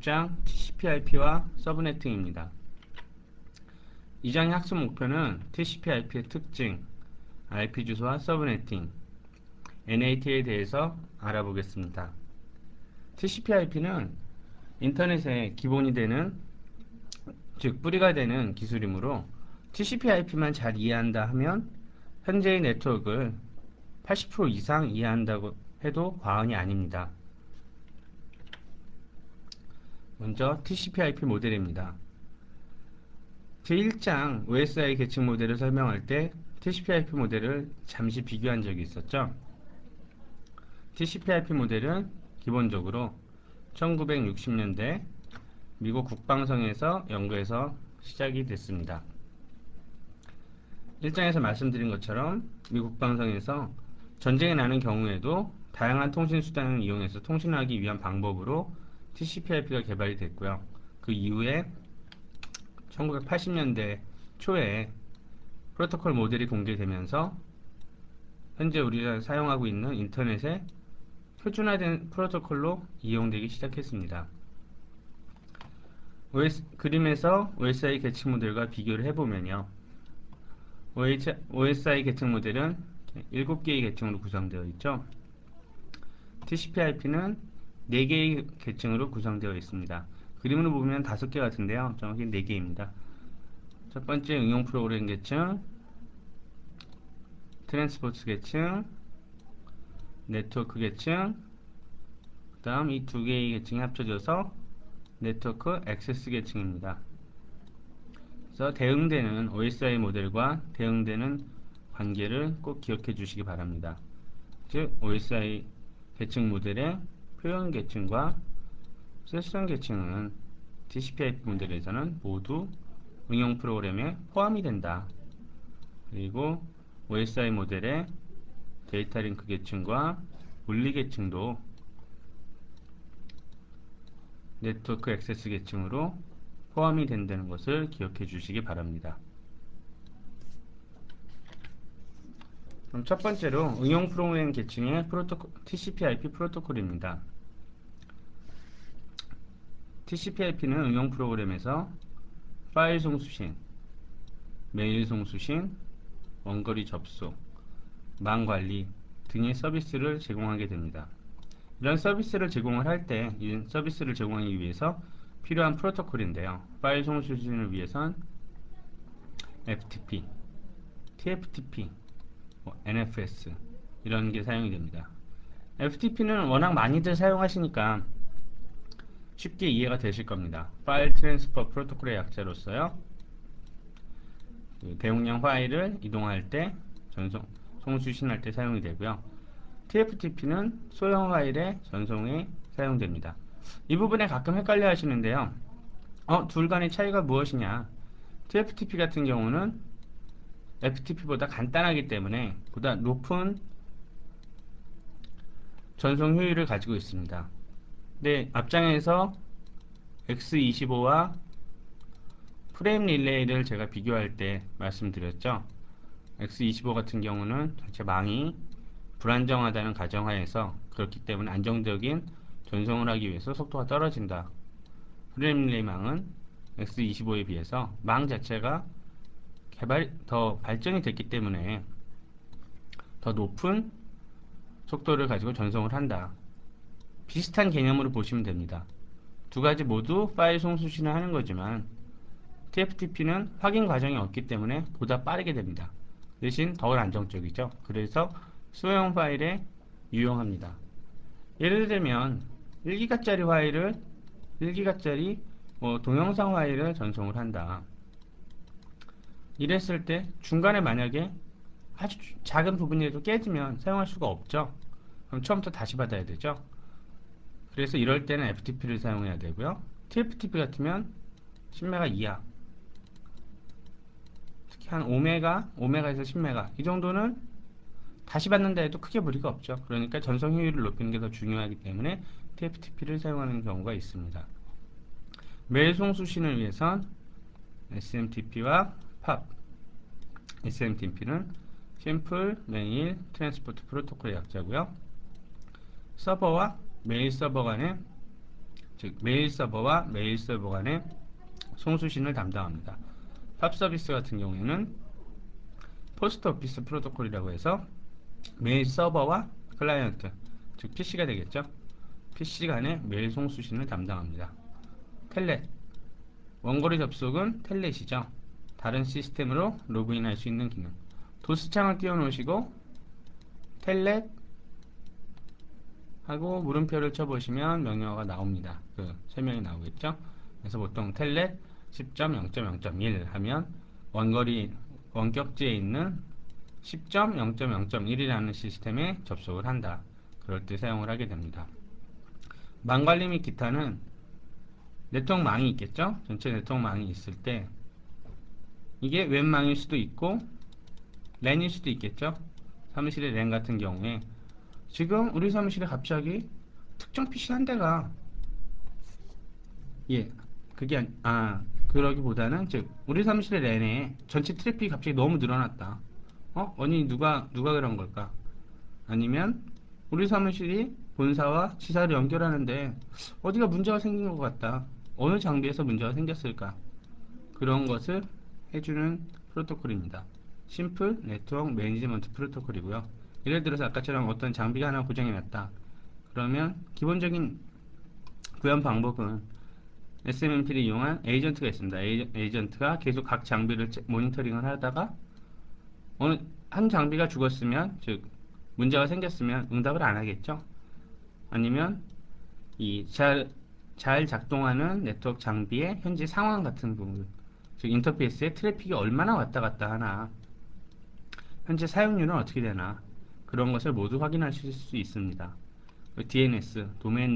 6장 TCP/IP와 서브네팅입니다. 이 장의 학습 목표는 TCP/IP의 특징, IP 주소와 서브네팅, NAT에 대해서 알아보겠습니다. TCP/IP는 인터넷의 기본이 되는, 즉 뿌리가 되는 기술이므로 TCP/IP만 잘 이해한다 하면 현재의 네트워크를 80% 이상 이해한다고 해도 과언이 아닙니다. 먼저 TCP/IP 모델입니다. 제1장 OSI 계층 모델을 설명할 때 TCP/IP 모델을 잠시 비교한 적이 있었죠. TCP/IP 모델은 기본적으로 1960년대 미국 국방성에서 연구해서 시작이 됐습니다. 1장에서 말씀드린 것처럼 미국 국방성에서 전쟁이 나는 경우에도 다양한 통신 수단을 이용해서 통신하기 위한 방법으로 TCP/IP가 개발이 됐고요. 그 이후에 1980년대 초에 프로토콜 모델이 공개되면서 현재 우리가 사용하고 있는 인터넷의 표준화된 프로토콜로 이용되기 시작했습니다. 그림에서 OSI 계층 모델과 비교를 해보면요. OSI 계층 모델은 7개의 계층으로 구성되어 있죠. TCP/IP는 4개의 계층으로 구성되어 있습니다. 그림으로 보면 5개 같은데요. 정확히 4개입니다. 첫 번째 응용 프로그램 계층, 트랜스포트 계층, 네트워크 계층, 그 다음 이 2개의 계층이 합쳐져서 네트워크 액세스 계층입니다. 그래서 대응되는 OSI 모델과 대응되는 관계를 꼭 기억해 주시기 바랍니다. 즉 OSI 계층 모델의 표현 계층과 세션 계층은 TCP/IP 모델에서는 모두 응용 프로그램에 포함이 된다. 그리고 OSI 모델의 데이터 링크 계층과 물리 계층도 네트워크 액세스 계층으로 포함이 된다는 것을 기억해 주시기 바랍니다. 그럼 첫 번째로 응용 프로그램 계층의 TCP/IP 프로토콜입니다. TCP/IP는 응용 프로그램에서 파일 송수신, 메일 송수신, 원거리 접속, 망 관리 등의 서비스를 제공하게 됩니다. 이런 서비스를 제공을 할 때, 이 서비스를 제공하기 위해서 필요한 프로토콜인데요. 파일 송수신을 위해선 FTP, TFTP, NFS 이런 게 사용이 됩니다. FTP는 워낙 많이들 사용하시니까 쉽게 이해가 되실 겁니다. 파일 트랜스퍼 프로토콜의 약자로서요. 대용량 파일을 이동할 때, 송수신할 때 사용이 되고요. TFTP는 소형 파일의 전송에 사용됩니다. 이 부분에 가끔 헷갈려 하시는데요. 둘 간의 차이가 무엇이냐? TFTP 같은 경우는 FTP보다 간단하기 때문에 보다 높은 전송 효율을 가지고 있습니다. 네, 앞장에서 X25와 프레임 릴레이를 제가 비교할 때 말씀드렸죠. X25 같은 경우는 전체 망이 불안정하다는 가정하에서 그렇기 때문에 안정적인 전송을 하기 위해서 속도가 떨어진다. 프레임 릴레이 망은 X25에 비해서 망 자체가 더 발전이 됐기 때문에 더 높은 속도를 가지고 전송을 한다. 비슷한 개념으로 보시면 됩니다. 두 가지 모두 파일 송수신을 하는 거지만 TFTP는 확인 과정이 없기 때문에 보다 빠르게 됩니다. 대신 더 안정적이죠. 그래서 소형 파일에 유용합니다. 예를 들면 1기가짜리 파일을 1기가짜리 동영상 파일을 전송을 한다. 이랬을 때 중간에 만약에 아주 작은 부분이라도 깨지면 사용할 수가 없죠. 그럼 처음부터 다시 받아야 되죠. 그래서 이럴 때는 FTP를 사용해야 되고요. TFTP 같으면 10메가 이하, 특히 한 5메가에서 10메가 이 정도는 다시 받는다 해도 크게 무리가 없죠. 그러니까 전송 효율을 높이는 게 더 중요하기 때문에 TFTP를 사용하는 경우가 있습니다. 메일 송수신을 위해선 SMTP와 POP, SMTP는 심플 메일 트랜스포트 프로토콜의 약자고요. 서버와 메일 서버 간의 즉 메일 서버와 메일 서버 간의 송수신을 담당합니다. 팝 서비스 같은 경우에는 포스트 오피스 프로토콜이라고 해서 메일 서버와 클라이언트, 즉 PC가 되겠죠. PC 간의 메일 송수신을 담당합니다. 텔넷, 원거리 접속은 텔넷이죠. 다른 시스템으로 로그인할 수 있는 기능. 도스창을 띄워놓으시고 텔넷 하고 물음표를 쳐보시면 명령어가 나옵니다. 그 설명이 나오겠죠. 그래서 보통 텔넷 10.0.0.1 하면 원격지에 있는 10.0.0.1이라는 시스템에 접속을 한다. 그럴 때 사용을 하게 됩니다. 망관리 및 기타는 네트워크망이 있겠죠. 전체 네트워크망이 있을 때 이게 웹망일 수도 있고 랜일 수도 있겠죠. 사무실의 랜 같은 경우에 지금 우리 사무실에 갑자기 특정 PC 한 대가 그게 그러기보다는 즉 우리 사무실의 랜에 전체 트래픽이 갑자기 너무 늘어났다. 아니 누가 그런 걸까? 아니면 우리 사무실이 본사와 지사를 연결하는데 어디가 문제가 생긴 것 같다. 어느 장비에서 문제가 생겼을까? 그런 것을 해주는 프로토콜입니다. 심플 네트워크 매니지먼트 프로토콜이고요. 예를 들어서 아까처럼 어떤 장비가 하나 고장이 났다. 그러면 기본적인 구현 방법은 SMMP를 이용한 에이전트가 있습니다. 에이전트가 계속 각 장비를 모니터링을 하다가 어느 한 장비가 죽었으면, 즉 문제가 생겼으면 응답을 안 하겠죠. 아니면 이 잘 작동하는 네트워크 장비의 현재 상황 같은 부분, 즉 인터페이스에 트래픽이 얼마나 왔다 갔다 하나, 현재 사용률은 어떻게 되나, 그런 것을 모두 확인하실 수 있습니다. DNS, 도메인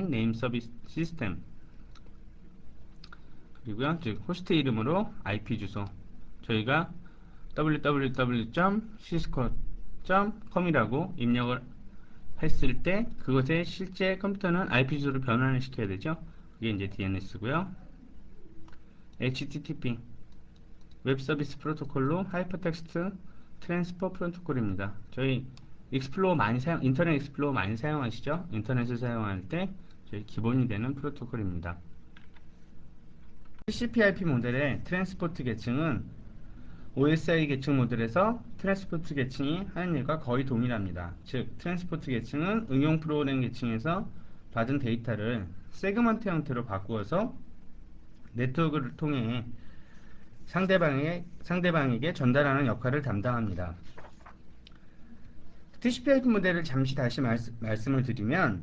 네임 서비스 시스템, 그리고요, 즉 호스트 이름으로 IP 주소, 저희가 www.cisco.com이라고 입력을 했을 때 그것의 실제 컴퓨터는 IP 주소를 변환을 시켜야 되죠. 그게 이제 DNS고요. HTTP 웹 서비스 프로토콜로 하이퍼텍스트 트랜스퍼 프로토콜입니다. 저희 인터넷 익스플로어 많이 사용하시죠? 인터넷을 사용할 때 저희 기본이 되는 프로토콜입니다. TCP/IP 모델의 트랜스포트 계층은 OSI 계층 모델에서 트랜스포트 계층이 하는 일과 거의 동일합니다. 즉, 트랜스포트 계층은 응용 프로그램 계층에서 받은 데이터를 세그먼트 형태로 바꾸어서 네트워크를 통해 상대방에게 전달하는 역할을 담당합니다. TCP/IP 모델을 잠시 다시 말씀을 드리면,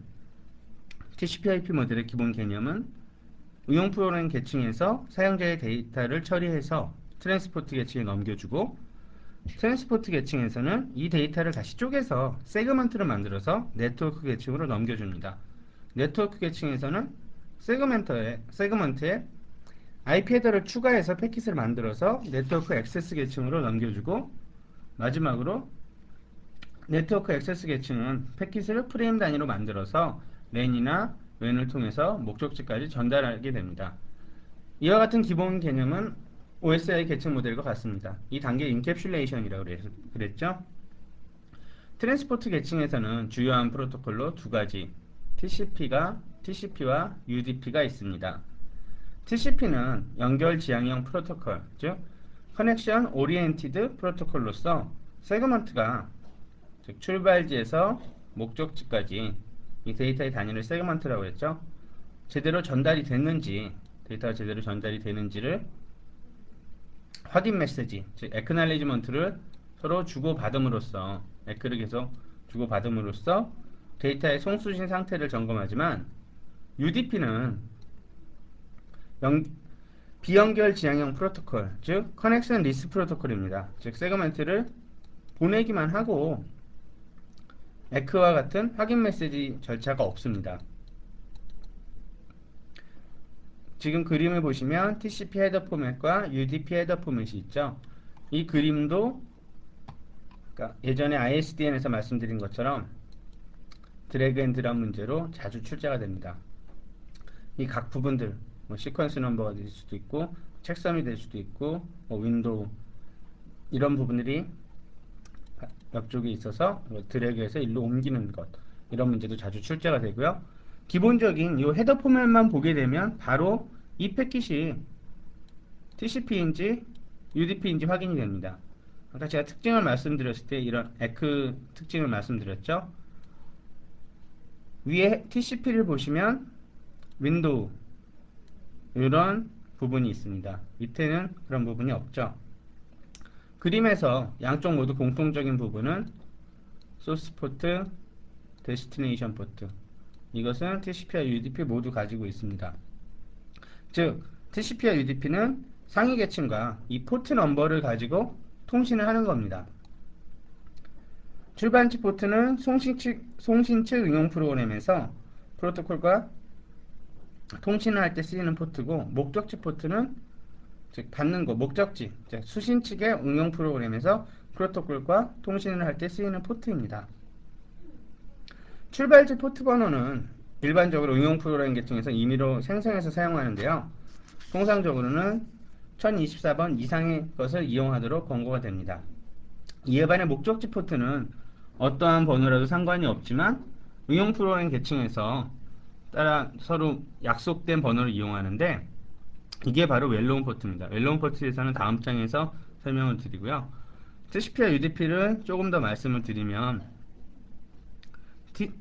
TCP/IP 모델의 기본 개념은 응용 프로그램 계층에서 사용자의 데이터를 처리해서 트랜스포트 계층에 넘겨주고, 트랜스포트 계층에서는 이 데이터를 다시 쪼개서 세그먼트를 만들어서 네트워크 계층으로 넘겨줍니다. 네트워크 계층에서는 세그먼트에 IP 헤더를 추가해서 패킷을 만들어서 네트워크 액세스 계층으로 넘겨주고, 마지막으로 네트워크 액세스 계층은 패킷을 프레임 단위로 만들어서 랜이나 웬을 통해서 목적지까지 전달하게 됩니다. 이와 같은 기본 개념은 OSI 계층 모델과 같습니다. 이 단계 인캡슐레이션이라고 그랬죠. 트랜스포트 계층에서는 주요한 프로토콜로 두 가지 TCP와 UDP가 있습니다. TCP는 연결 지향형 프로토콜, 즉 커넥션 오리엔티드 프로토콜로서 세그먼트가, 즉 출발지에서 목적지까지 이 데이터의 단위를 세그먼트라고 했죠. 제대로 전달이 됐는지, 데이터가 제대로 전달이 되는지를 확인 메시지, 즉 액크날리지먼트를 서로 주고받음으로써, 에크를 계속 주고받음으로써 데이터의 송수신 상태를 점검하지만, UDP는 비연결 지향형 프로토콜, 즉 커넥션 리스 프로토콜입니다. 즉 세그먼트를 보내기만 하고 에크와 같은 확인 메시지 절차가 없습니다. 지금 그림을 보시면 TCP 헤더 포맷과 UDP 헤더 포맷이 있죠. 이 그림도 예전에 ISDN에서 말씀드린 것처럼 드래그 앤 드랍 문제로 자주 출제가 됩니다. 이 각 부분들, 시퀀스 넘버가 될 수도 있고 책섬이 될 수도 있고 윈도우, 이런 부분들이 옆쪽에 있어서 드래그해서 일로 옮기는 것, 이런 문제도 자주 출제가 되고요. 기본적인 이 헤더 포맷만 보게 되면 바로 이 패킷이 TCP인지 UDP인지 확인이 됩니다. 아까 제가 특징을 말씀드렸을 때 이런 에크 특징을 말씀드렸죠. 위에 TCP를 보시면 윈도우 이런 부분이 있습니다. 밑에는 그런 부분이 없죠. 그림에서 양쪽 모두 공통적인 부분은 소스 포트, 데스티네이션 포트, 이것은 TCP와 UDP 모두 가지고 있습니다. 즉 TCP와 UDP는 상위 계층과 이 포트 넘버를 가지고 통신을 하는 겁니다. 출발지 포트는 송신 측 응용 프로그램에서 프로토콜과 통신을 할 때 쓰이는 포트고, 목적지 포트는 즉 받는 거, 목적지, 즉 수신 측의 응용 프로그램에서 프로토콜과 통신을 할 때 쓰이는 포트입니다. 출발지 포트 번호는 일반적으로 응용 프로그램 계층에서 임의로 생성해서 사용하는데요. 통상적으로는 1024번 이상의 것을 이용하도록 권고가 됩니다. 이에 반해 목적지 포트는 어떠한 번호라도 상관이 없지만 응용 프로그램 계층에서 따라 서로 약속된 번호를 이용하는데, 이게 바로 웰로운 포트입니다. 웰로운 포트에서는 다음 장에서 설명을 드리고요. TCP와 UDP를 조금 더 말씀을 드리면,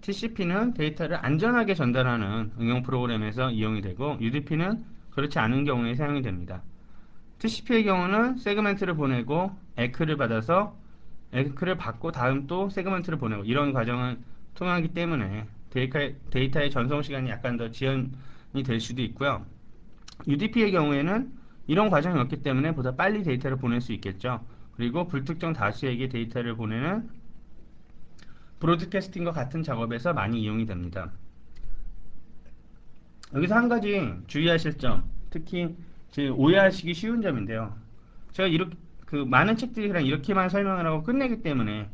TCP는 데이터를 안전하게 전달하는 응용 프로그램에서 이용이 되고, UDP는 그렇지 않은 경우에 사용이 됩니다. TCP의 경우는 세그멘트를 보내고 에크를 받아서 에크를 받고 다음 또 세그멘트를 보내고 이런 과정을 통하기 때문에 데이터의 전송 시간이 약간 더 지연이 될 수도 있고요. UDP의 경우에는 이런 과정이 없기 때문에 보다 빨리 데이터를 보낼 수 있겠죠. 그리고 불특정 다수에게 데이터를 보내는 브로드캐스팅과 같은 작업에서 많이 이용이 됩니다. 여기서 한 가지 주의하실 점, 특히 오해하시기 쉬운 점인데요. 제가 이렇게 많은 책들이 그냥 이렇게만 설명을 하고 끝내기 때문에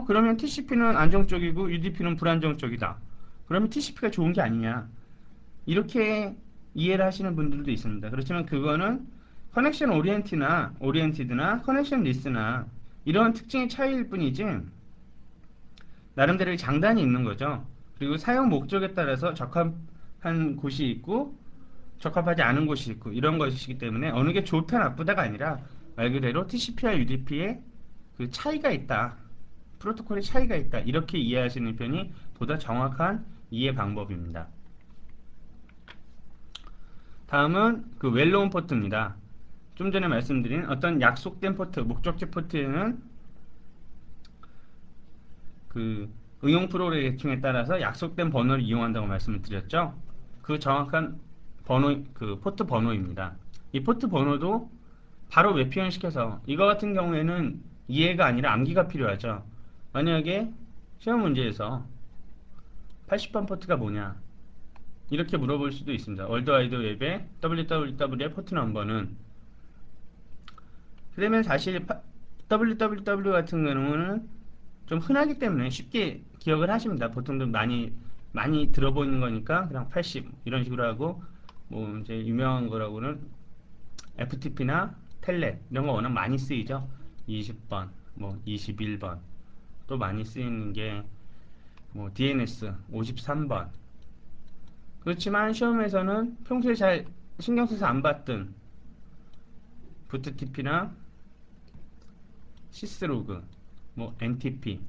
그러면 TCP는 안정적이고 UDP는 불안정적이다, 그러면 TCP가 좋은 게 아니냐, 이렇게 이해를 하시는 분들도 있습니다. 그렇지만 그거는 커넥션 오리엔티드나 커넥션 리스나 이런 특징의 차이일 뿐이지 나름대로의 장단이 있는 거죠. 그리고 사용 목적에 따라서 적합한 곳이 있고 적합하지 않은 곳이 있고 이런 것이기 때문에 어느 게 좋다 나쁘다가 아니라 말 그대로 TCP와 UDP의 그 차이가 있다, 프로토콜의 차이가 있다, 이렇게 이해하시는 편이 보다 정확한 이해 방법입니다. 다음은 그 웰로운 포트입니다. 좀 전에 말씀드린 어떤 약속된 포트, 목적지 포트에는 그 응용 프로그램 계층에 따라서 약속된 번호를 이용한다고 말씀을 드렸죠. 그 정확한 번호, 그 포트 번호입니다. 이 포트 번호도 바로 외표현시켜서, 이거 같은 경우에는 이해가 아니라 암기가 필요하죠. 만약에 시험 문제에서 80번 포트가 뭐냐 이렇게 물어볼 수도 있습니다. 월드와이드 웹의 www의 포트 넘버는, 그러면 사실 www 같은 경우는 좀 흔하기 때문에 쉽게 기억을 하십니다. 보통들 많이 들어보는 거니까 그냥 80 이런 식으로 하고, 뭐 이제 유명한 거라고는 FTP나 텔넷 이런 거 워낙 많이 쓰이죠. 20번, 뭐 21번, 또 많이 쓰이는 게 뭐 DNS 53번. 그렇지만 시험에서는 평소에 잘 신경 써서 안 봤던 부트TP나 시스로그, 뭐 NTP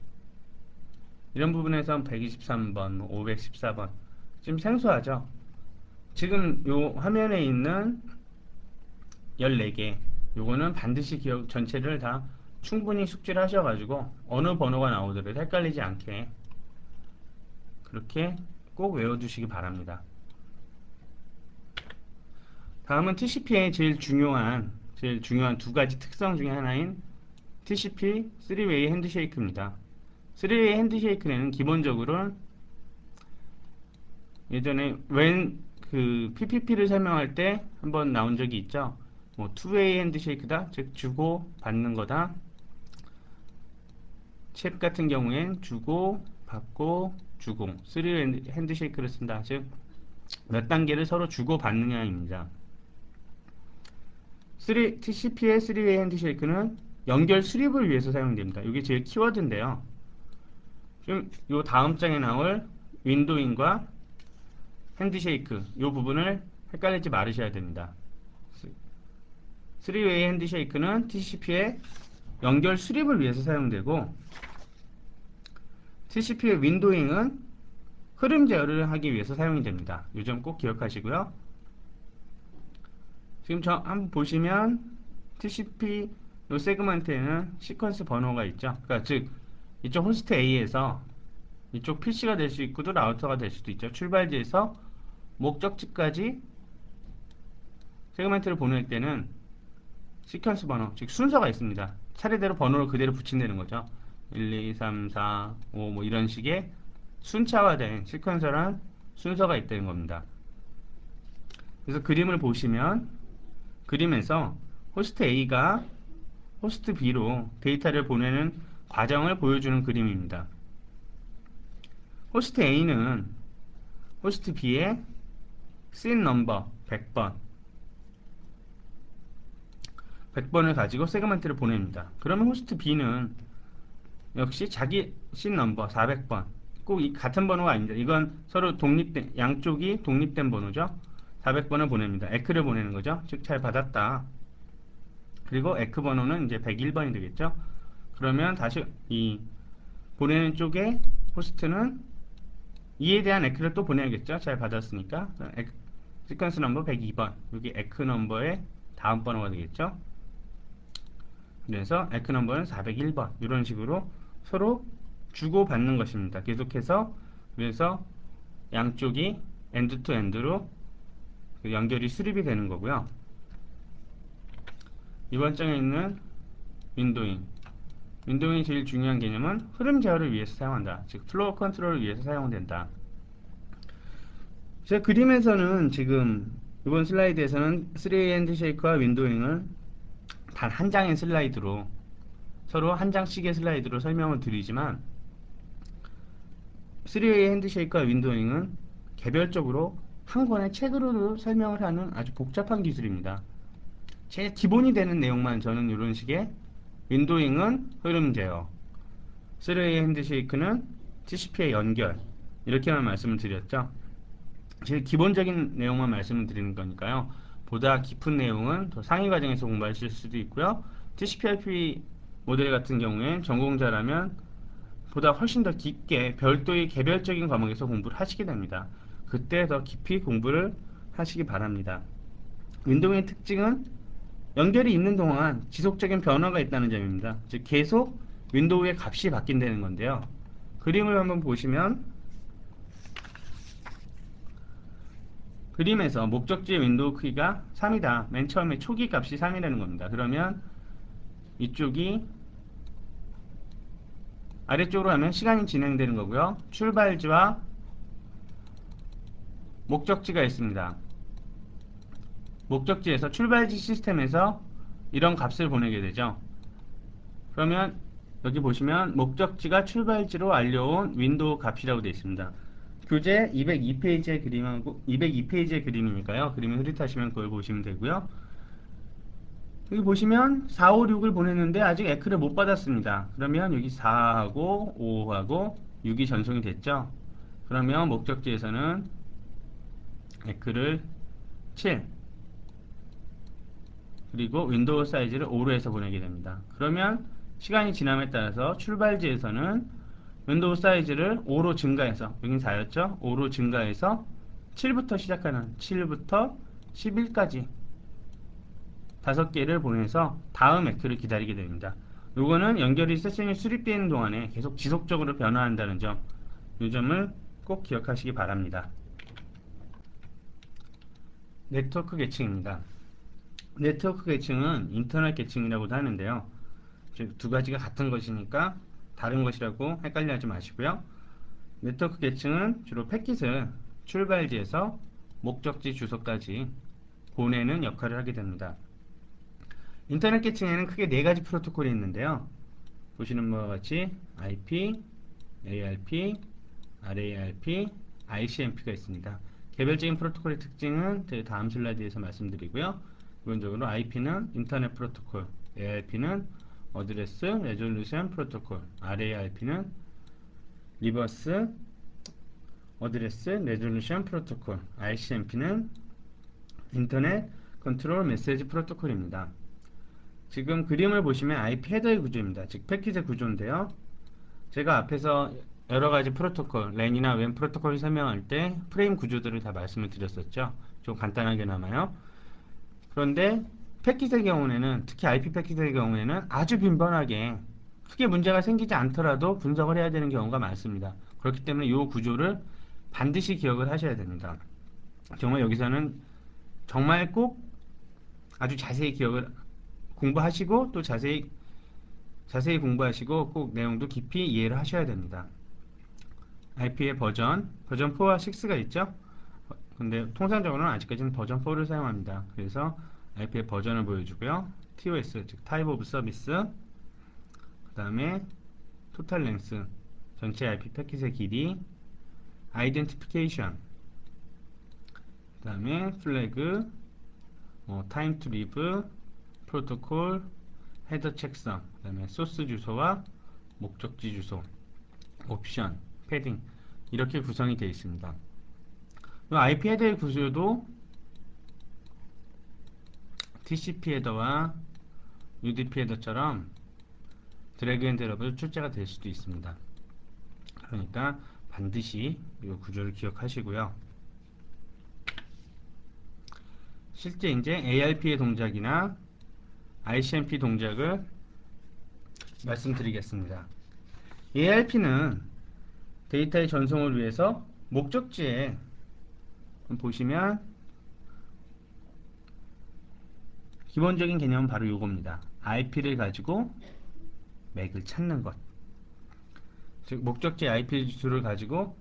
이런 부분에서 123번, 뭐 514번 좀 생소하죠. 지금 요 화면에 있는 14개 요거는 반드시 기억 전체를 다 충분히 숙지를 하셔가지고 어느 번호가 나오더라도 헷갈리지 않게 그렇게 꼭 외워두시기 바랍니다. 다음은 TCP의 제일 중요한 두 가지 특성 중에 하나인 TCP 3웨이 핸드쉐이크입니다. 3웨이 핸드쉐이크는 기본적으로 예전에 그 PPP를 설명할 때 한번 나온 적이 있죠. 뭐 2웨이 핸드쉐이크다, 즉 주고 받는 거다. 챗 같은 경우엔 주고 받고 주고, 3웨이 핸드쉐이크를 쓴다, 즉 몇 단계를 서로 주고 받느냐입니다. TCP의 3웨이 핸드쉐이크는 연결 수립을 위해서 사용됩니다. 이게 제일 키워드인데요. 좀 요 다음 장에 나올 윈도잉과 핸드쉐이크 이 부분을 헷갈리지 말으셔야 됩니다. 3웨이 핸드쉐이크는 TCP의 연결 수립을 위해서 사용되고 TCP의 윈도잉은 흐름 제어를 하기 위해서 사용이 됩니다. 이 점 꼭 기억하시고요. 지금 한번 보시면 TCP 요 세그먼트에는 시퀀스 번호가 있죠. 그러니까 즉 이쪽 호스트 A에서 이쪽 PC가 될 수 있고 또 라우터가 될 수도 있죠. 출발지에서 목적지까지 세그먼트를 보낼 때는 시퀀스 번호, 즉 순서가 있습니다. 차례대로 번호를 그대로 붙인다는 거죠. 1, 2, 3, 4, 5 뭐 이런 식의 순차화된 시퀀서란 순서가 있다는 겁니다. 그래서 그림을 보시면 그림에서 호스트 A가 호스트 B로 데이터를 보내는 과정을 보여주는 그림입니다. 호스트 A는 호스트 B의 씬 넘버 100번을 가지고 세그먼트를 보냅니다. 그러면 호스트 B는 역시 자기 씬 넘버 400번 꼭 같은 번호가 아닙니다. 이건 서로 독립된, 양쪽이 독립된 번호죠. 400번을 보냅니다. 에크를 보내는 거죠. 즉 잘 받았다. 그리고 에크 번호는 이제 101번이 되겠죠. 그러면 다시 이 보내는 쪽에 호스트는 이에 대한 에크를 또 보내야겠죠. 잘 받았으니까. 시퀀스 넘버 102번. 여기 에크 넘버의 다음 번호가 되겠죠. 그래서 에크 넘버는 401번. 이런 식으로 서로 주고받는 것입니다. 계속해서 그래서 양쪽이 엔드 투 엔드로 연결이 수립이 되는 거고요. 이번 장에 있는 윈도잉. 윈도잉이 제일 중요한 개념은 흐름 제어를 위해서 사용한다. 즉 플로우 컨트롤을 위해서 사용된다. 제 그림에서는 지금 이번 슬라이드에서는 3웨이 핸드쉐이크와 윈도잉을 단 한 장의 슬라이드로 서로 한 장씩의 슬라이드로 설명을 드리지만 3웨이 핸드쉐이크와 윈도잉은 개별적으로 한 권의 책으로도 설명을 하는 아주 복잡한 기술입니다. 제 기본이 되는 내용만 저는 이런 식의 윈도잉은 흐름 제어, 3웨이 핸드쉐이크는 TCP의 연결 이렇게만 말씀을 드렸죠. 제일 기본적인 내용만 말씀을 드리는 거니까요. 보다 깊은 내용은 더 상위 과정에서 공부하실 수도 있고요. TCP/IP 모델 같은 경우엔 전공자라면 보다 훨씬 더 깊게 별도의 개별적인 과목에서 공부를 하시게 됩니다. 그때 더 깊이 공부를 하시기 바랍니다. 윈도우의 특징은 연결이 있는 동안 지속적인 변화가 있다는 점입니다. 즉 계속 윈도우의 값이 바뀐다는 건데요. 그림을 한번 보시면 그림에서 목적지의 윈도우 크기가 3이다. 맨 처음에 초기 값이 3이라는 겁니다. 그러면 이쪽이 아래쪽으로 하면 시간이 진행되는 거고요. 출발지와 목적지가 있습니다. 목적지에서 출발지 시스템에서 이런 값을 보내게 되죠. 그러면 여기 보시면 목적지가 출발지로 알려온 윈도우 값이라고 되어 있습니다. 교재 202페이지의 그림하고 202페이지의 그림이니까요. 그림을 흐릿하시면 그걸 보시면 되고요. 여기 보시면 4, 5, 6을 보냈는데 아직 에크를 못 받았습니다. 그러면 여기 4하고 5하고 6이 전송이 됐죠. 그러면 목적지에서는 에크를 7 그리고 윈도우 사이즈를 5로 해서 보내게 됩니다. 그러면 시간이 지남에 따라서 출발지에서는 윈도우 사이즈를 5로 증가해서 여긴 4였죠? 5로 증가해서 7부터 시작하는 7부터 11까지 5개를 보내서 다음 에크를 기다리게 됩니다. 요거는 연결이 세션이 수립되는 동안에 계속 지속적으로 변화한다는 점, 이 점을 꼭 기억하시기 바랍니다. 네트워크 계층입니다. 네트워크 계층은 인터넷 계층이라고도 하는데요. 즉 두 가지가 같은 것이니까 다른 것이라고 헷갈려 하지 마시고요. 네트워크 계층은 주로 패킷을 출발지에서 목적지 주소까지 보내는 역할을 하게 됩니다. 인터넷 계층에는 크게 네 가지 프로토콜이 있는데요. 보시는 바와 같이 IP, ARP, RARP, ICMP가 있습니다. 개별적인 프로토콜의 특징은 다음 슬라이드에서 말씀드리고요. 기본적으로 IP는 인터넷 프로토콜, ARP는 어드레스 레졸루션 프로토콜, RARP는 리버스 어드레스 레졸루션 프로토콜, RCMP는 인터넷 컨트롤 메시지 프로토콜입니다. 지금 그림을 보시면 IP 헤더의 구조입니다. 즉 패킷의 구조인데요. 제가 앞에서 여러가지 프로토콜, 랜이나 웬 프로토콜을 설명할 때 프레임 구조들을 다 말씀을 드렸었죠. 좀 간단하게나마요. 그런데 패킷의 경우에는, 특히 IP 패킷의 경우에는 아주 빈번하게 크게 문제가 생기지 않더라도 분석을 해야 되는 경우가 많습니다. 그렇기 때문에 이 구조를 반드시 기억을 하셔야 됩니다. 정말 여기서는 정말 꼭 아주 자세히 기억을 공부하시고, 또 자세히 공부하시고 꼭 내용도 깊이 이해를 하셔야 됩니다. IP의 버전 4와 6가 있죠. 근데 통상적으로는 아직까지는 버전 4를 사용합니다. 그래서 IP의 버전을 보여주고요. TOS, 즉 Type of Service, 그 다음에 Total Length, 전체 IP 패킷의 길이, Identification, 그 다음에 Flag, Time to Live, Protocol, 헤더 책성, 그 다음에 소스 주소와 목적지 주소, 옵션, 패딩, 이렇게 구성이 되어 있습니다. 이 IP 헤더의 구조도 TCP 헤더와 UDP 헤더처럼 드래그 앤 드롭으로 출제가 될 수도 있습니다. 그러니까 반드시 이 구조를 기억하시고요. 실제 이제 ARP의 동작이나 ICMP 동작을 말씀드리겠습니다. ARP는 데이터의 전송을 위해서 목적지에 보시면 기본적인 개념은 바로 이겁니다. IP를 가지고 맥을 찾는 것. 즉 목적지 IP 주소를 가지고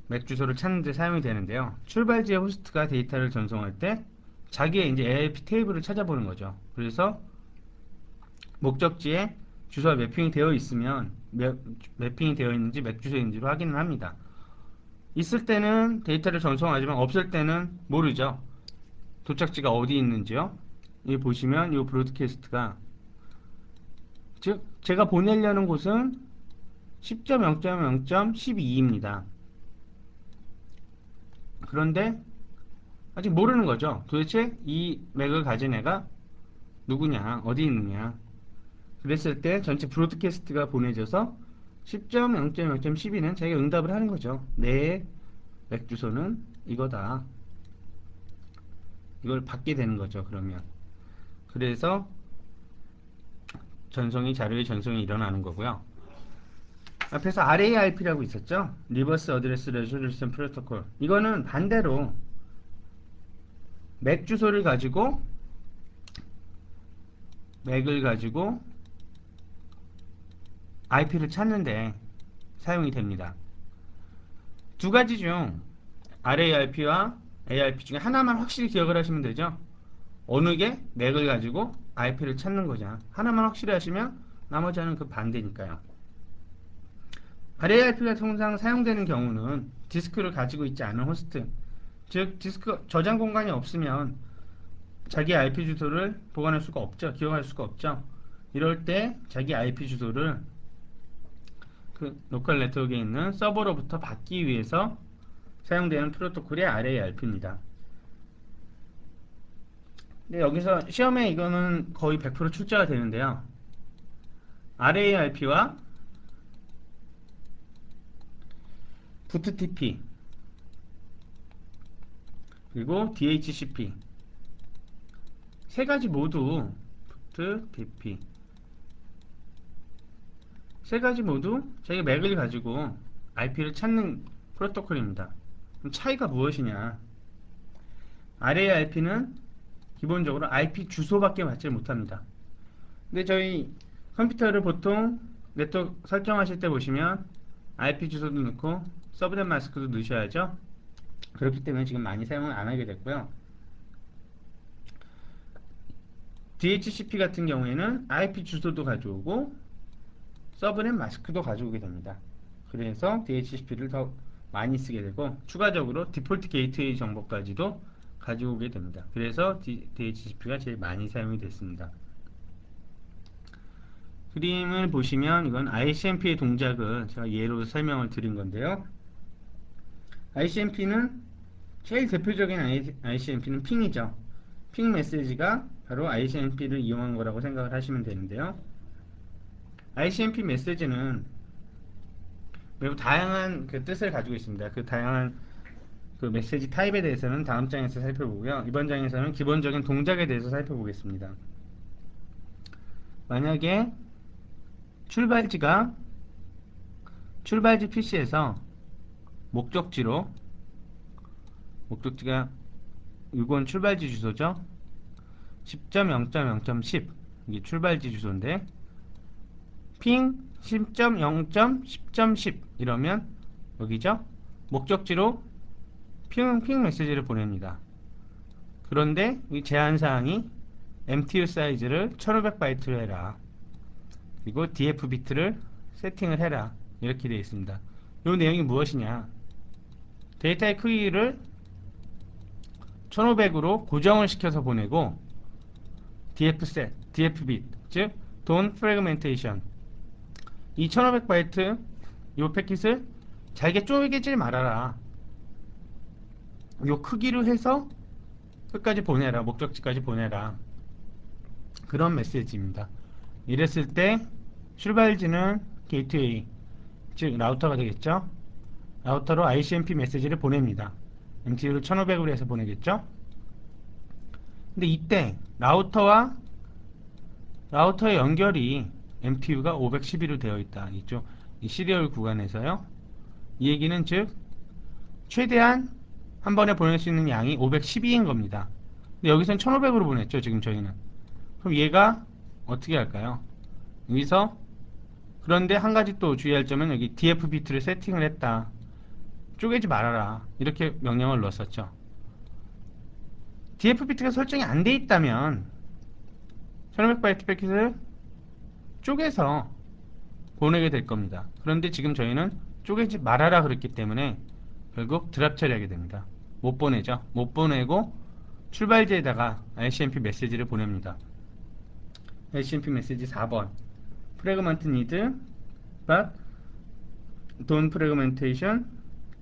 맥 주소를 찾는 데 사용이 되는데요. 출발지의 호스트가 데이터를 전송할 때 자기의 이제 ARP 테이블을 찾아보는 거죠. 그래서 목적지에 주소가 매핑이 되어 있으면 매핑이 되어 있는지 맥 주소인지로 확인을 합니다. 있을 때는 데이터를 전송하지만 없을 때는 모르죠. 도착지가 어디 있는지요. 여기 보시면 이 브로드캐스트가, 즉 제가 보내려는 곳은 10.0.0.12입니다. 그런데 아직 모르는 거죠. 도대체 이 맥을 가진 애가 누구냐, 어디 있느냐. 그랬을 때 전체 브로드캐스트가 보내져서 10.0.0.12는 자기가 응답을 하는 거죠. 내 맥 주소는 이거다. 이걸 받게 되는 거죠. 그러면 그래서 자료의 전송이 일어나는 거고요. 앞에서 RARP라고 있었죠. Reverse Address Resolution Protocol. 이거는 반대로 맥 주소를 가지고 맥을 가지고 IP를 찾는데 사용이 됩니다. 두 가지 중 RARP와 ARP 중에 하나만 확실히 기억을 하시면 되죠. 어느 게 맥을 가지고 IP를 찾는 거냐. 하나만 확실히 하시면 나머지 하는 그 반대니까요. RARP가 통상 사용되는 경우는 디스크를 가지고 있지 않은 호스트, 즉 디스크 저장 공간이 없으면 자기 IP 주소를 보관할 수가 없죠. 기억할 수가 없죠. 이럴 때 자기 IP 주소를 그 로컬 네트워크에 있는 서버로부터 받기 위해서 사용되는 프로토콜이 RARP입니다. 근데 여기서 시험에 이거는 거의 100% 출제가 되는데요. RARP와 부트TP 그리고 DHCP 세 가지 모두 부트TP 세 가지 모두 자기가 맥을 가지고 IP를 찾는 프로토콜입니다. 그럼 차이가 무엇이냐? RARP는 기본적으로 IP 주소밖에 받지 못합니다. 근데 저희 컴퓨터를 보통 네트워크 설정하실 때 보시면 IP 주소도 넣고 서브넷 마스크도 넣으셔야죠. 그렇기 때문에 지금 많이 사용을 안 하게 됐고요. DHCP 같은 경우에는 IP 주소도 가져오고 서브넷 마스크도 가져오게 됩니다. 그래서 DHCP를 더 많이 쓰게 되고 추가적으로 디폴트 게이트웨이 정보까지도 가져오게 됩니다. 그래서 DHCP가 제일 많이 사용이 됐습니다. 그림을 보시면 이건 ICMP의 동작을 제가 예로 설명을 드린 건데요. ICMP는 제일 대표적인 ICMP는 핑이죠. 핑 메시지가 바로 ICMP를 이용한 거라고 생각을 하시면 되는데요. ICMP 메시지는 매우 다양한 그 뜻을 가지고 있습니다. 그 다양한 그 메시지 타입에 대해서는 다음 장에서 살펴보고요. 이번 장에서는 기본적인 동작에 대해서 살펴보겠습니다. 만약에 출발지가 출발지 PC에서 목적지가 이건 출발지 주소죠. 10.0.0.10 이게 출발지 주소인데 핑 10.0.10.10 이러면 여기죠. 목적지로 핑 메시지를 보냅니다. 그런데 이 제한사항이 MTU 사이즈를 1500바이트로 해라. 그리고 DF 비트를 세팅을 해라. 이렇게 되어 있습니다. 이 내용이 무엇이냐? 데이터의 크기를 1500으로 고정을 시켜서 보내고 DF bit, 즉 Don't Fragmentation 이 1500바이트 이 패킷을 잘게 쪼개질 말아라. 이 크기로 해서 끝까지 보내라. 목적지까지 보내라. 그런 메시지입니다. 이랬을 때 출발지는 게이트웨이, 즉 라우터가 되겠죠. 라우터로 ICMP 메시지를 보냅니다. MTU를 1500으로 해서 보내겠죠. 근데 이때 라우터의 연결이 MTU가 512로 되어 있다. 이쪽 이 시리얼 구간에서요. 이 얘기는 즉 최대한 한 번에 보낼 수 있는 양이 512인 겁니다. 근데 여기서는 1500으로 보냈죠. 지금 저희는. 그럼 얘가 어떻게 할까요? 여기서 그런데 한 가지 또 주의할 점은 여기 DF 비트를 세팅을 했다. 쪼개지 말아라. 이렇게 명령을 넣었었죠. DF 비트가 설정이 안 돼 있다면 1500바이트 패킷을 쪼개서 보내게 될 겁니다. 그런데 지금 저희는 쪼개지 말아라 그랬기 때문에 결국 드랍 처리하게 됩니다. 못 보내죠. 못 보내고 출발지에다가 ICMP 메시지를 보냅니다. ICMP 메시지 4번 Fragment need but don't fragmentation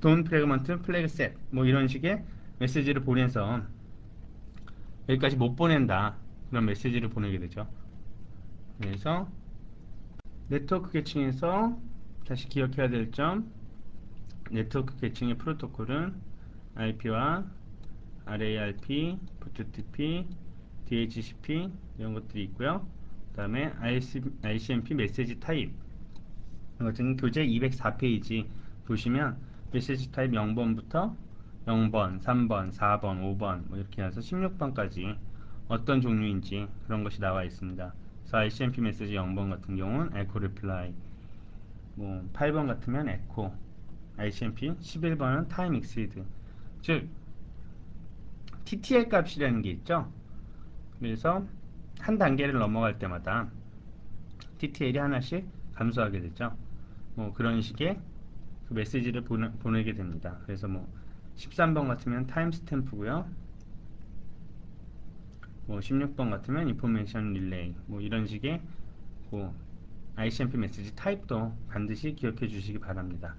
don't fragment flag set 뭐 이런 식의 메시지를 보내서 여기까지 못 보낸다. 그런 메시지를 보내게 되죠. 그래서 네트워크 계층에서 다시 기억해야 될 점, 네트워크 계층의 프로토콜은 IP와 RARP, FTP, DHCP 이런 것들이 있고요. 그 다음에 ICMP 메시지 타입 이것 같은 교재 204페이지 보시면 메시지 타입 0번부터 0번, 3번, 4번, 5번 뭐 이렇게 해서 16번까지 어떤 종류인지 그런 것이 나와 있습니다. 그래서 ICMP 메시지 0번 같은 경우는 echo reply, 뭐 8번 같으면 echo, ICMP 11번은 time exceed, 즉 TTL 값이라는 게 있죠. 그래서 한 단계를 넘어갈 때마다 TTL이 하나씩 감소하게 되죠. 뭐 그런 식의 그 메시지를 보내게 됩니다. 그래서 뭐 13번 같으면 타임스탬프고요. 뭐 16번 같으면 인포메이션 릴레이 뭐 이런 식의 그 ICMP 메시지 타입도 반드시 기억해 주시기 바랍니다.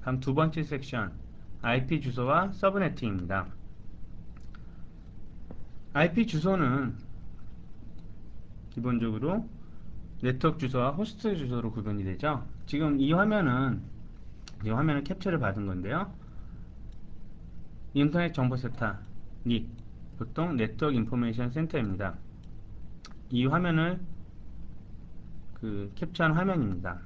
다음 두 번째 섹션 IP 주소와 서브네팅입니다. IP 주소는 기본적으로 네트워크 주소와 호스트 주소로 구분이 되죠. 지금 이 화면은 캡처를 받은 건데요. 인터넷 정보센터 닉 보통 네트워크 인포메이션 센터입니다. 이 화면을 그 캡처한 화면입니다.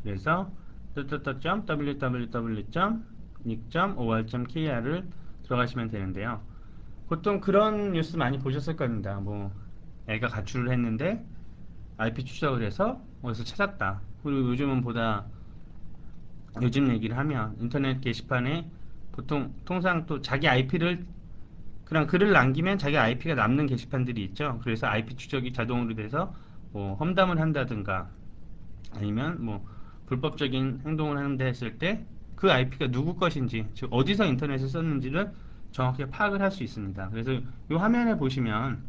그래서 www.nic.or.kr을 들어가시면 되는데요. 보통 그런 뉴스 많이 보셨을 겁니다. 뭐 애가 가출을 했는데 IP 추적을 해서 어디서 찾았다. 그리고 요즘 얘기를 하면 인터넷 게시판에 보통 통상 또 자기 IP를 그냥 글을 남기면 자기 IP가 남는 게시판들이 있죠. 그래서 IP 추적이 자동으로 돼서 뭐 험담을 한다든가 아니면 뭐 불법적인 행동을 하는데 했을 때 그 IP가 누구 것인지, 즉 어디서 인터넷을 썼는지를 정확하게 파악을 할 수 있습니다. 그래서 이 화면에 보시면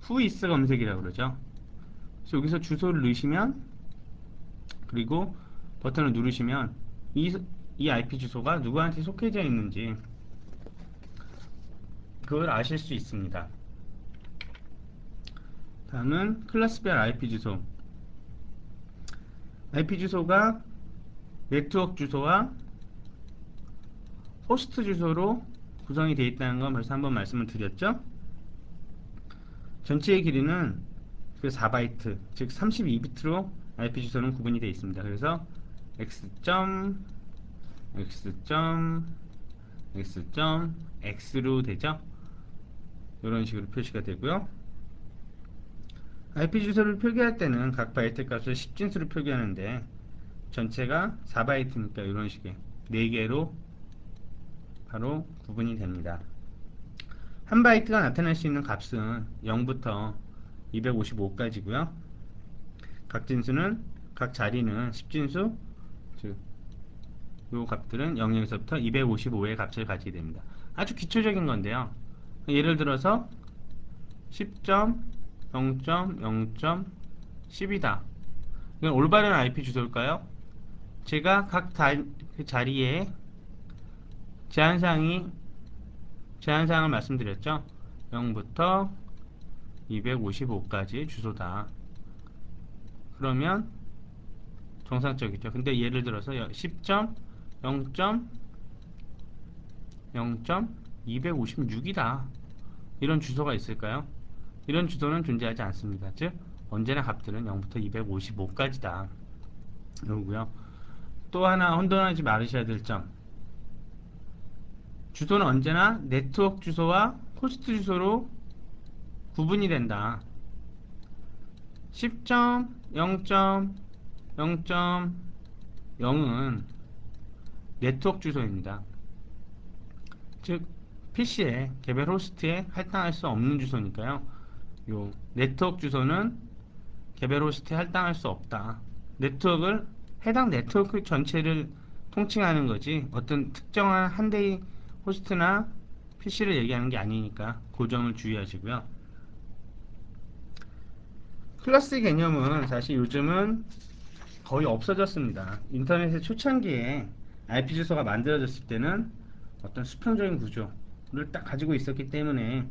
whois 검색이라고 그러죠. 그래서 여기서 주소를 넣으시면 그리고 버튼을 누르시면 이 IP 주소가 누구한테 속해져 있는지 그걸 아실 수 있습니다. 다음은 클래스별 IP 주소. IP 주소가 네트워크 주소와 호스트 주소로 구성이 되어 있다는 건 벌써 한번 말씀을 드렸죠. 전체의 길이는 그 4바이트, 즉 32비트로 IP 주소는 구분이 되어 있습니다. 그래서 x. x. x. x로 되죠. 이런 식으로 표시가 되고요. IP 주소를 표기할 때는 각 바이트 값을 10진수로 표기하는데 전체가 4바이트니까 이런 식의 4개로 바로 구분이 됩니다. 한 바이트가 나타낼 수 있는 값은 0부터 255까지고요. 각 진수는 각 자리는 10진수, 즉 요 값들은 0에서부터 255의 값을 가지게 됩니다. 아주 기초적인 건데요. 예를 들어서 10.0.0.10이다. 이건 올바른 IP 주소일까요? 제가 각 그 자리에 제한사항을 말씀드렸죠. 0부터 255까지 주소다. 그러면 정상적이죠. 근데 예를 들어서 10.0.0.256이다. 이런 주소가 있을까요? 이런 주소는 존재하지 않습니다. 즉 언제나 값들은 0부터 255까지다. 이거고요. 또 하나 혼돈하지 말으셔야 될 점. 주소는 언제나 네트워크 주소와 호스트 주소로 구분이 된다. 10.0.0.0은 네트워크 주소입니다. 즉 PC에 개별 호스트에 할당할 수 없는 주소니까요. 요 네트워크 주소는 개별 호스트에 할당할 수 없다. 네트워크를 해당 네트워크 전체를 통칭하는 거지 어떤 특정한 한 대의 호스트나 PC를 얘기하는 게 아니니까 그 점을 주의하시고요. 클래스 개념은 사실 요즘은 거의 없어졌습니다. 인터넷의 초창기에 IP 주소가 만들어졌을 때는 어떤 수평적인 구조를 딱 가지고 있었기 때문에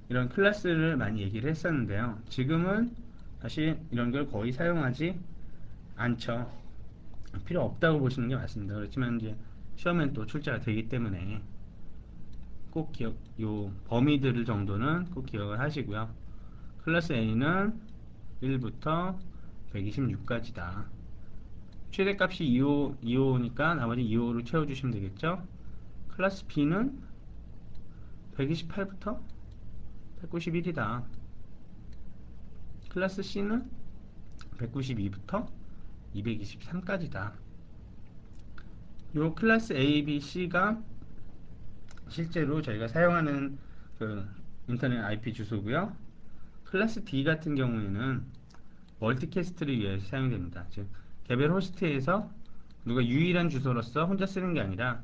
이런 클래스를 많이 얘기를 했었는데요. 지금은 사실 이런 걸 거의 사용하지 않죠. 필요 없다고 보시는 게 맞습니다. 그렇지만 이제 시험엔 또 출제가 되기 때문에 꼭 요 범위들 정도는 꼭 기억을 하시고요. 클래스 A는 1부터 126까지다. 최대값이 255니까 나머지 255로 채워주시면 되겠죠. 클래스 B는 128부터 191이다. 클래스 C는 192부터 223까지다. 요 클래스 A, B, C가 실제로 저희가 사용하는 그 인터넷 IP 주소고요. 클래스 D 같은 경우에는 멀티캐스트를 위해서 사용됩니다. 즉 개별 호스트에서 누가 유일한 주소로서 혼자 쓰는 게 아니라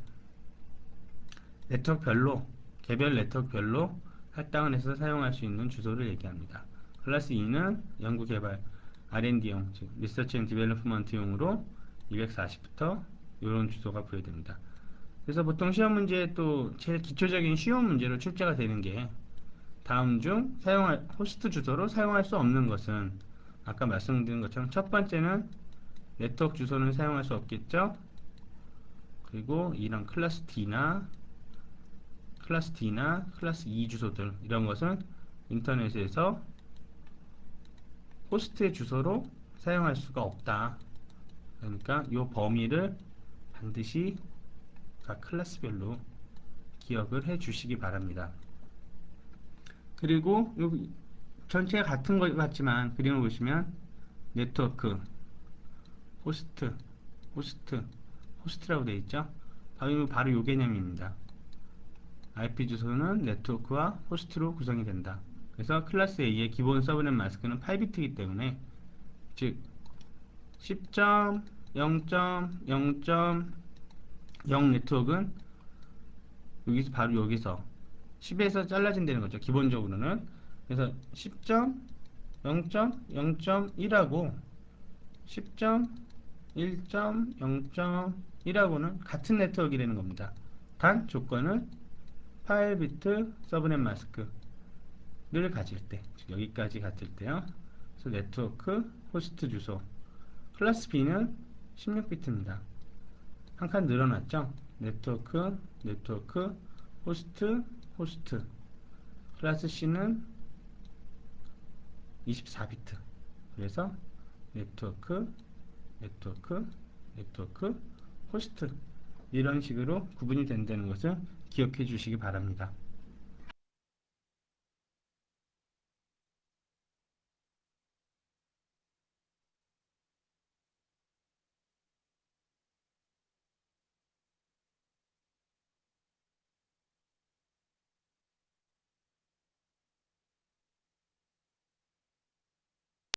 네트워크별로 개별 네트워크별로 할당을 해서 사용할 수 있는 주소를 얘기합니다. 클래스 E는 연구개발 R&D용 즉 리서치 앤 디벨롭먼트용으로 240부터 이런 주소가 부여됩니다. 그래서 보통 시험 문제에 또 제일 기초적인 쉬운 문제로 출제가 되는 게 다음 중 사용할 호스트 주소로 사용할 수 없는 것은 아까 말씀드린 것처럼 첫 번째는 네트워크 주소는 사용할 수 없겠죠. 그리고 이런 클래스 D나 클래스 E 주소들 이런 것은 인터넷에서 호스트의 주소로 사용할 수가 없다. 그러니까 이 범위를 반드시 각 클래스별로 기억을 해 주시기 바랍니다. 그리고 여기 전체가 같은 것 같지만 그림을 보시면 네트워크, 호스트, 호스트라고 되어 있죠. 바로 이 개념입니다. IP 주소는 네트워크와 호스트로 구성이 된다. 그래서 클래스 A의 기본 서브넷 마스크는 8비트이기 때문에 즉 10.0.0.0 네트워크는 여기서 바로 여기서 10에서 잘라진다는 거죠. 기본적으로는. 그래서 10.0.0.1하고 10. 1.0.1하고는 같은 네트워크라는 겁니다. 단 조건은 8비트 서브넷 마스크를 가질 때, 즉 여기까지 같을 때요. 그래서 네트워크 호스트 주소 클래스 B는 16비트입니다. 한 칸 늘어났죠? 네트워크 호스트 클래스 C는 24비트. 그래서 네트워크 호스트 이런 식으로 구분이 된다는 것을 기억해 주시기 바랍니다.